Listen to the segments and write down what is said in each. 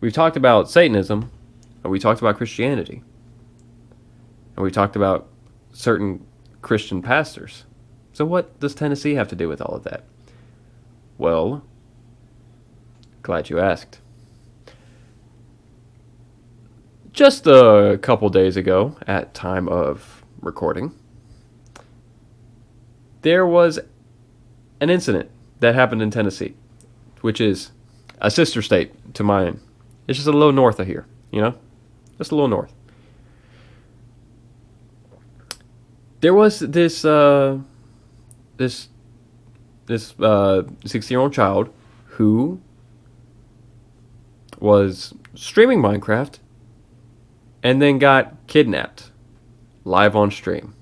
we've talked about Satanism, and we talked about Christianity, and we talked about certain Christian pastors. So what does Tennessee have to do with all of that? Well, glad you asked. Just a couple days ago, at time of recording, there was an incident that happened in Tennessee, which is a sister state to mine. It's just a little north of here, just a little north. There was this 16-year-old child who was streaming Minecraft and then got kidnapped live on stream.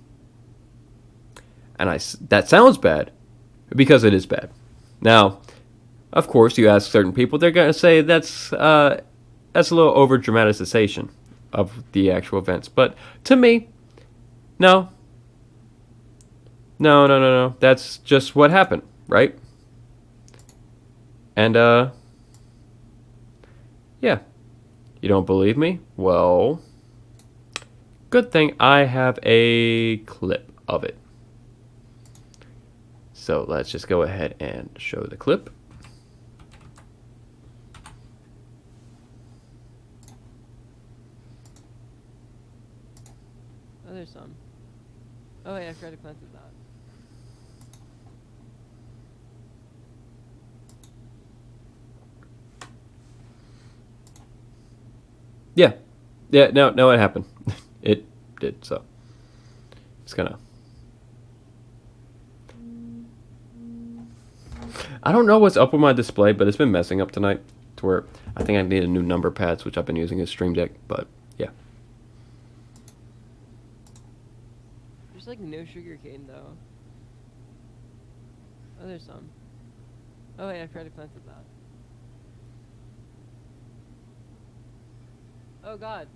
And that sounds bad because it is bad. Now, of course, you ask certain people, they're going to say that's a little over dramatization of the actual events. But to me, no. No. That's just what happened, right? And, yeah. You don't believe me? Well, good thing I have a clip of it. So let's just go ahead and show the clip. Oh, there's some. Oh, wait, I forgot to cleanse that. Yeah, no, it happened. It did, so. It's gonna... I don't know what's up with my display, but it's been messing up tonight to where I think I need a new number pads, which I've been using as Stream Deck, but yeah. There's like no sugar cane though. Oh, there's some. Oh, wait, I forgot to cleanse that. Oh god.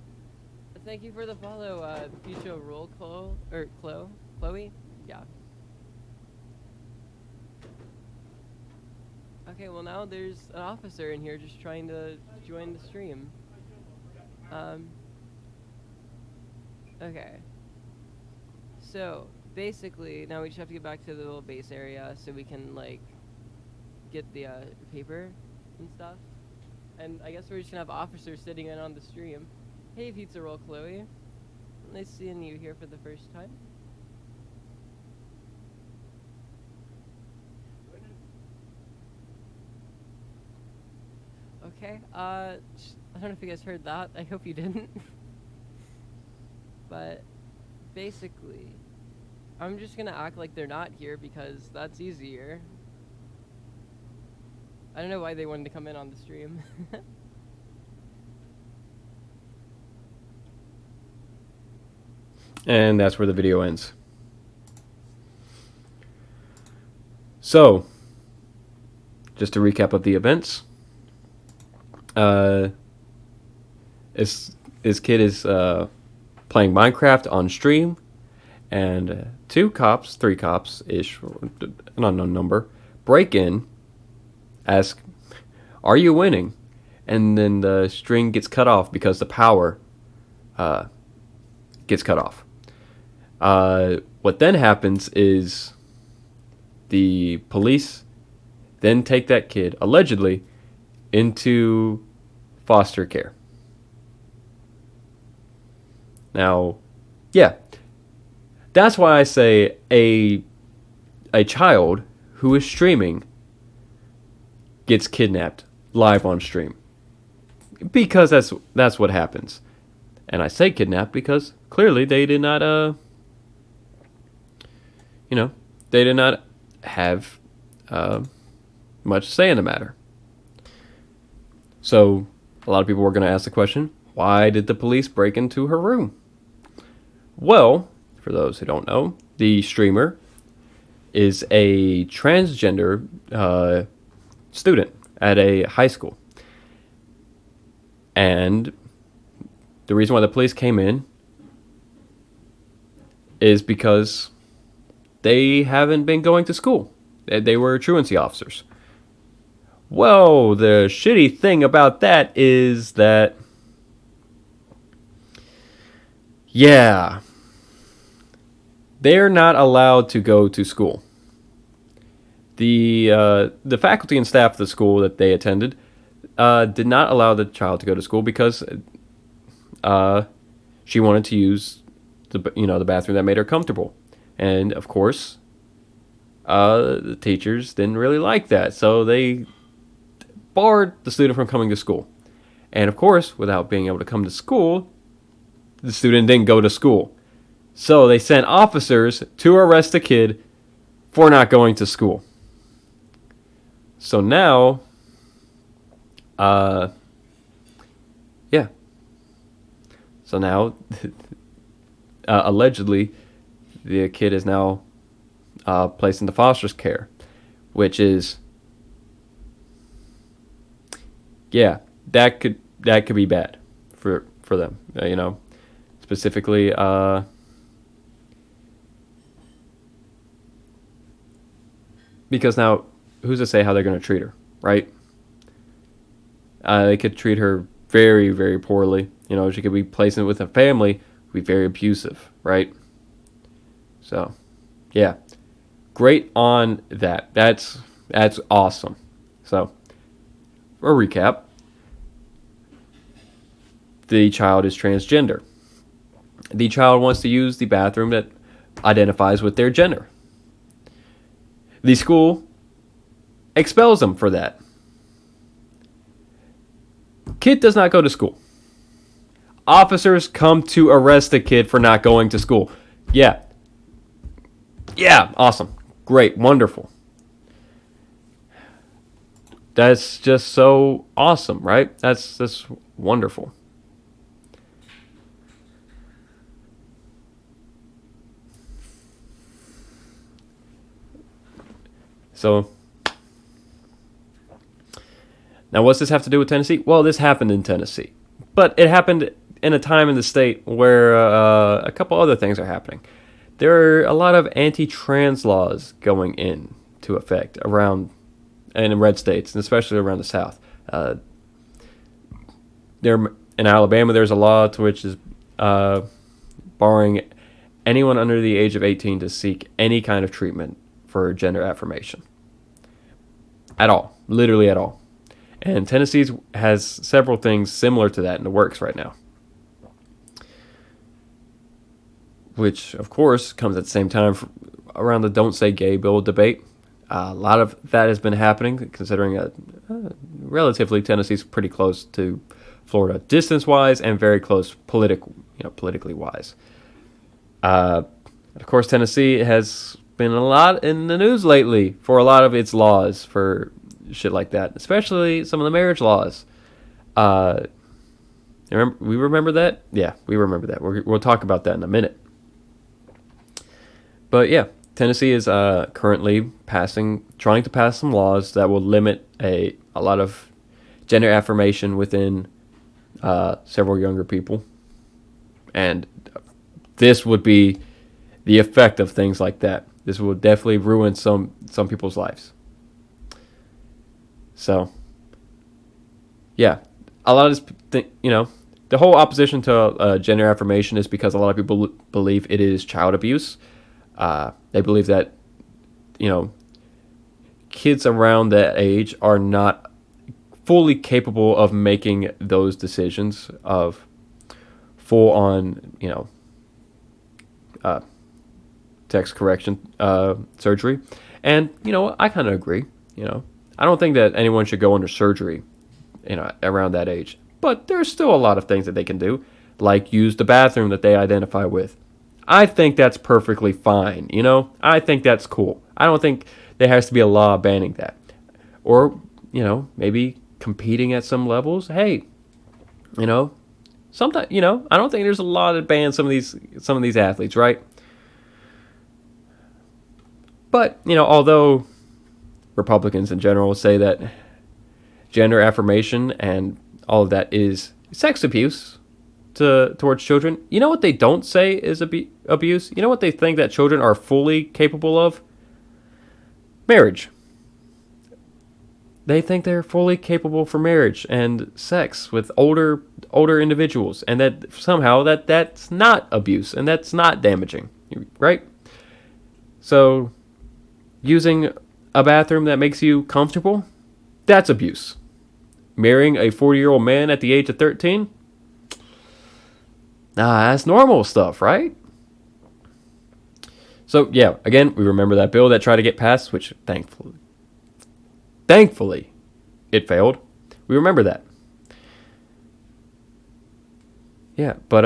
Thank you for the follow, future rule, Chloe? Yeah. Okay, well now there's an officer in here just trying to join the stream. Okay. So, basically, now we just have to get back to the little base area so we can, like, get the, paper and stuff. And I guess we're just gonna have officers sitting in on the stream. Hey, Pizza Roll Chloe. Nice seeing you here for the first time. Okay, I don't know if you guys heard that. I hope you didn't. But, basically, I'm just gonna act like they're not here because that's easier. I don't know why they wanted to come in on the stream. And that's where the video ends. So, just to recap of the events. This kid is playing Minecraft on stream, and three cops-ish, an unknown number, break in, ask, "Are you winning?" And then the string gets cut off because the power gets cut off. What then happens is the police then take that kid, allegedly, into foster care. Now, yeah, that's why I say a child who is streaming gets kidnapped live on stream, because that's what happens. And I say kidnapped because clearly they did not they did not have much say in the matter. So a lot of people were going to ask the question, why did the police break into her room? Well, for those who don't know, the streamer is a transgender student at a high school. And the reason why the police came in is because they haven't been going to school. They were truancy officers. Well, the shitty thing about that is that, yeah, they're not allowed to go to school. The faculty and staff of the school that they attended did not allow the child to go to school because uh, she wanted to use the bathroom that made her comfortable, and of course, the teachers didn't really like that, so they barred the student from coming to school. And of course, without being able to come to school, the student didn't go to school. So they sent officers to arrest the kid for not going to school. So now, yeah. So now, allegedly, the kid is now placed into foster care, which is, yeah, that could be bad for them. Specifically, because now who's to say how they're going to treat her, right? They could treat her very, very poorly. She could be placed with a family, be very abusive, right? So, yeah, great on that. That's awesome. So, for a recap, the child is transgender. The child wants to use the bathroom that identifies with their gender. The school expels them for that. Kid does not go to school. Officers come to arrest the kid for not going to school. Yeah. Yeah, awesome. Great, wonderful. That's just so awesome, right? That's wonderful. So, now what's this have to do with Tennessee? Well, this happened in Tennessee. But it happened in a time in the state where a couple other things are happening. There are a lot of anti-trans laws going into effect around and in red states, and especially around the South. There in Alabama, there's a law to which is barring anyone under the age of 18 to seek any kind of treatment for gender affirmation. At all. Literally at all. And Tennessee has several things similar to that in the works right now. Which, of course, comes at the same time around the Don't Say Gay bill debate. A lot of that has been happening, considering relatively Tennessee's pretty close to Florida distance-wise and very close politically wise. Of course, Tennessee has been a lot in the news lately for a lot of its laws for shit like that, especially some of the marriage laws. We remember that? Yeah, we remember that. We'll talk about that in a minute. But yeah, Tennessee is currently trying to pass some laws that will limit a lot of gender affirmation within several younger people. And this would be the effect of things like that. This will definitely ruin some people's lives. So, yeah, a lot of this, the whole opposition to gender affirmation is because a lot of people believe it is child abuse. They believe that, kids around that age are not fully capable of making those decisions of full-on, sex correction surgery. And, I kind of agree, I don't think that anyone should go under surgery, around that age. But there's still a lot of things that they can do, like use the bathroom that they identify with. I think that's perfectly fine, I think that's cool. I don't think there has to be a law banning that. Or, maybe competing at some levels. Hey, sometimes, I don't think there's a law that bans some of these athletes, right? But, although Republicans in general say that gender affirmation and all of that is sex abuse towards children, you know what they don't say is abuse? You know what they think that children are fully capable of? Marriage. They think they're fully capable for marriage and sex with older individuals, and that somehow that's not abuse and that's not damaging, right? So, using a bathroom that makes you comfortable, that's abuse. Marrying a 40-year-old man at the age of 13, that's normal stuff, right? So, yeah, again, we remember that bill that tried to get passed, which thankfully, it failed. We remember that. Yeah, but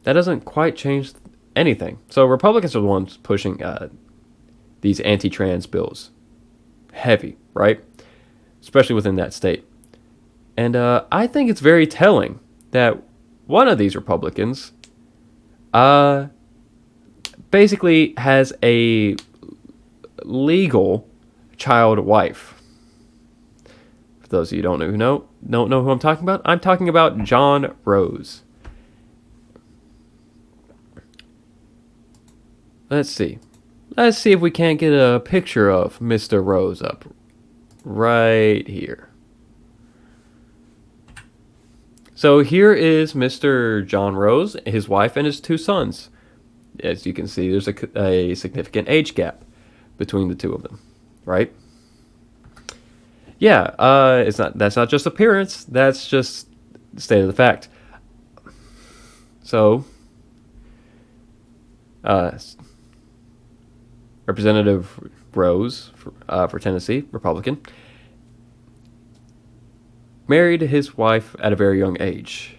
that doesn't quite change anything. So Republicans are the ones pushing these anti-trans bills. Heavy, right? Especially within that state. And I think it's very telling that one of these Republicans basically has a legal child wife. For those of you who don't know who I'm talking about John Rose. Let's see if we can't get a picture of Mr. Rose up right here. So here is Mr. John Rose, his wife, and his 2 sons. As you can see, there's a significant age gap between the 2 of them, right? Yeah, that's not just appearance, that's just state of the fact. So, Representative Rose for Tennessee, Republican, married his wife at a very young age,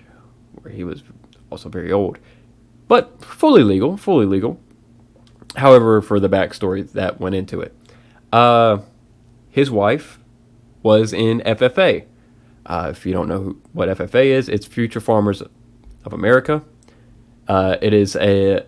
where he was also very old, but fully legal. However, for the backstory that went into it, his wife was in FFA. If you don't know what FFA is, it's Future Farmers of America. It is a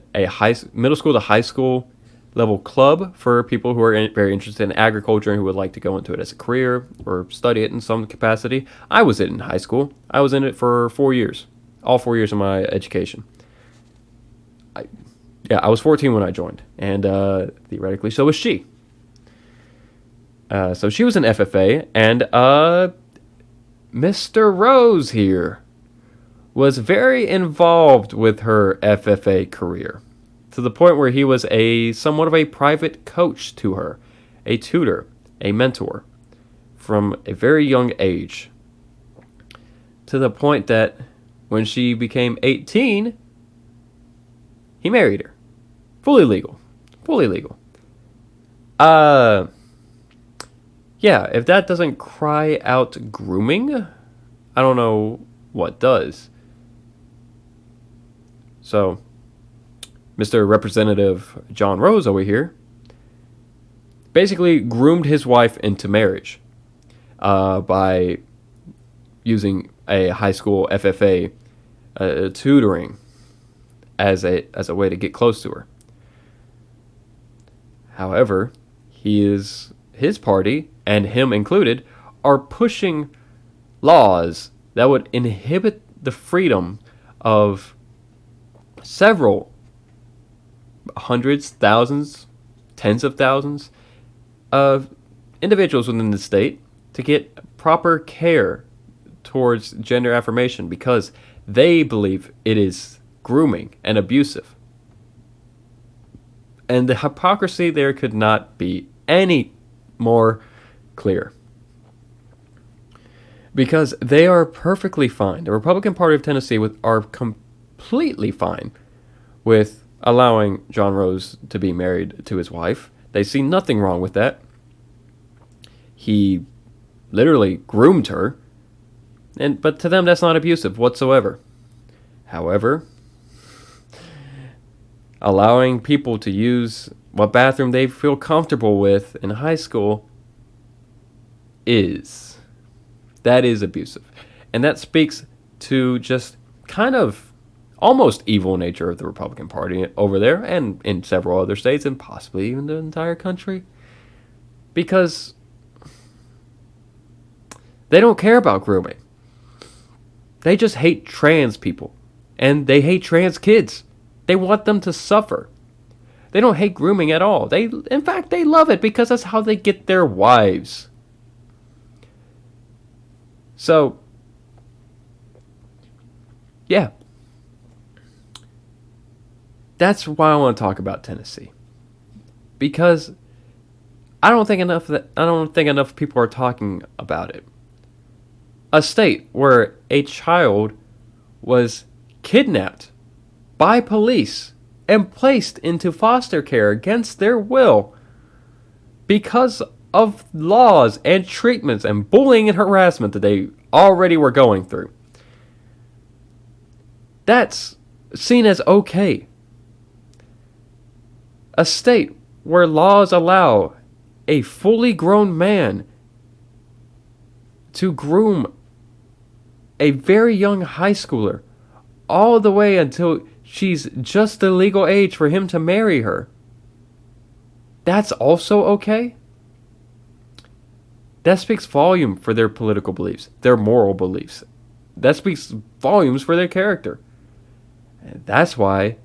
middle school to high school level club for people who are very interested in agriculture and who would like to go into it as a career or study it in some capacity. I was in high school. I was in it for 4 years, all 4 years of my education. I was 14 when I joined, and theoretically, so was she. So she was in FFA, and Mr. Rose here was very involved with her FFA career, to the point where he was somewhat of a private coach to her, a tutor, a mentor, from a very young age, to the point that when she became 18, he married her. Fully legal. Yeah, if that doesn't cry out grooming, I don't know what does. So, Mr. Representative John Rose over here basically groomed his wife into marriage by using a high school FFA tutoring as a way to get close to her. However, his party, and him included, are pushing laws that would inhibit the freedom of several hundreds, thousands, tens of thousands of individuals within the state to get proper care towards gender affirmation, because they believe it is grooming and abusive. And the hypocrisy there could not be any more clear. Because they are perfectly fine. The Republican Party of Tennessee are completely fine with allowing John Rose to be married to his wife. They see nothing wrong with that. He literally groomed her, but to them that's not abusive whatsoever. However, allowing people to use what bathroom they feel comfortable with in high school that is abusive. And that speaks to just kind of almost evil nature of the Republican Party over there and in several other states and possibly even the entire country. Because they don't care about grooming. They just hate trans people. And they hate trans kids. They want them to suffer. They don't hate grooming at all. In fact, they love it because that's how they get their wives. So, yeah, that's why I want to talk about Tennessee, because I don't think enough people are talking about it. A state where a child was kidnapped by police and placed into foster care against their will because of laws and treatments and bullying and harassment that they already were going through. That's seen as okay. A state where laws allow a fully grown man to groom a very young high schooler all the way until she's just the legal age for him to marry her. That's also okay? That speaks volume for their political beliefs, their moral beliefs. That speaks volumes for their character. And that's why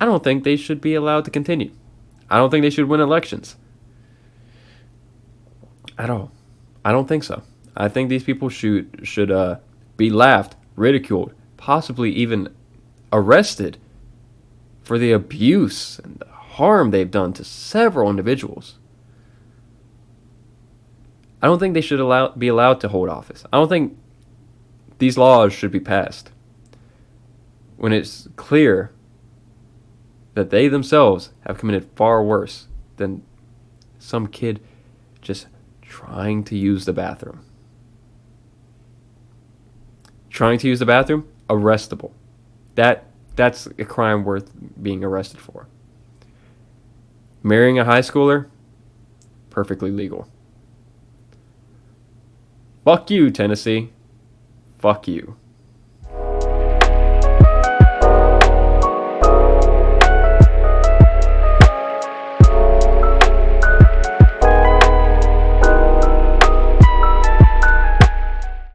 I don't think they should be allowed to continue. I don't think they should win elections. At all. I don't think so. I think these people should be laughed, ridiculed, possibly even arrested for the abuse and the harm they've done to several individuals. I don't think they should be allowed to hold office. I don't think these laws should be passed when it's clear that they themselves have committed far worse than some kid just trying to use the bathroom. Trying to use the bathroom? Arrestable. That's a crime worth being arrested for. Marrying a high schooler? Perfectly legal. Fuck you, Tennessee. Fuck you.